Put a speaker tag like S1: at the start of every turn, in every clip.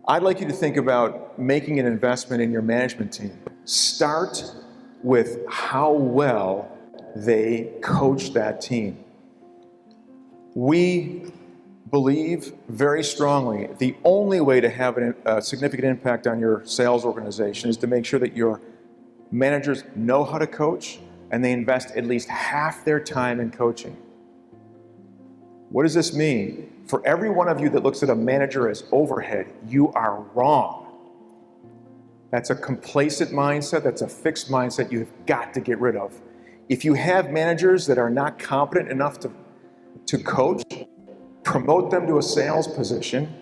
S1: I'd like you to think about making an investment in your management team. Start with how well they coach that team. We believe very strongly the only way to have a significant impact on your sales organization is to make sure that your managers know how to coach and they invest at least half their time in coaching. What does this mean? For every one of you that looks at a manager as overhead, you are wrong. That's a complacent mindset, that's a fixed mindset you've got to get rid of. If you have managers that are not competent enough to coach, promote them to a sales position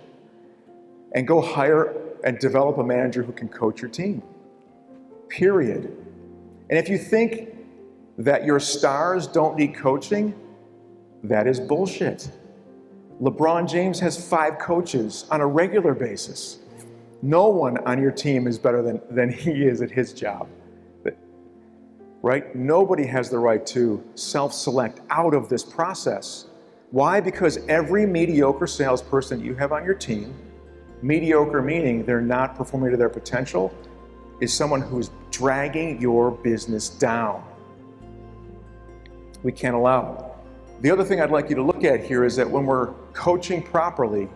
S1: and go hire and develop a manager who can coach your team. Period. And if you think that your stars don't need coaching, that is bullshit. LeBron James has 5 coaches on a regular basis. No one on your team is better than he is at his job. Right? Nobody has the right to self-select out of this process. Why? Because every mediocre salesperson you have on your team, mediocre meaning they're not performing to their potential, is someone who's dragging your business down. We can't allow it. The other thing I'd like you to look at here is that when we're coaching properly,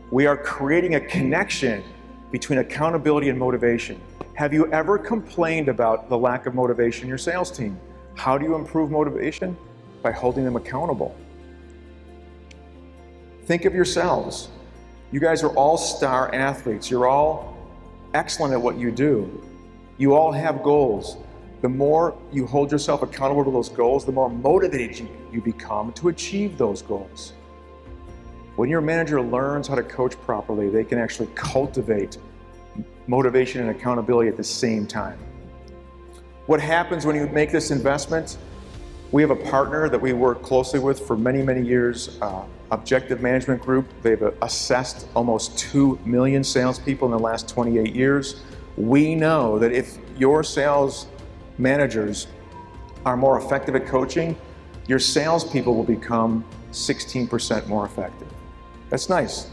S1: we are creating a connection between accountability and motivation. Have you ever complained about the lack of motivation in your sales team? How do you improve motivation? By holding them accountable. Think of yourselves. You guys are all star athletes. You're all excellent at what you do. You all have goals. The more you hold yourself accountable to those goals, the more motivated you become to achieve those goals. When your manager learns how to coach properly, they can actually cultivate motivation and accountability at the same time. What happens when you make this investment? We have a partner that we work closely with for many, many years, Objective Management Group. They've assessed almost 2 million salespeople in the last 28 years. We know that if your sales managers are more effective at coaching, your salespeople will become 16% more effective. That's nice.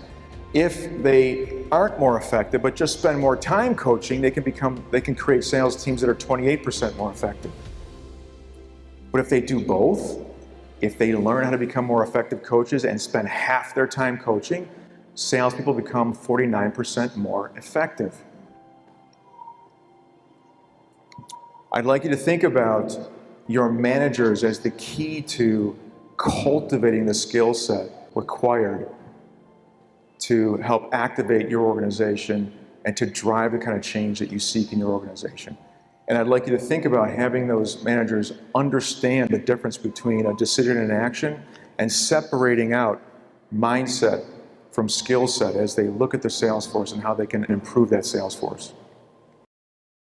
S1: If they aren't more effective, but just spend more time coaching, they can create sales teams that are 28% more effective. But if they do both, if they learn how to become more effective coaches and spend half their time coaching, salespeople become 49% more effective. I'd like you to think about your managers as the key to cultivating the skill set required to help activate your organization and to drive the kind of change that you seek in your organization. And I'd like you to think about having those managers understand the difference between a decision and action and separating out mindset from skill set as they look at their sales force and how they can improve that sales force.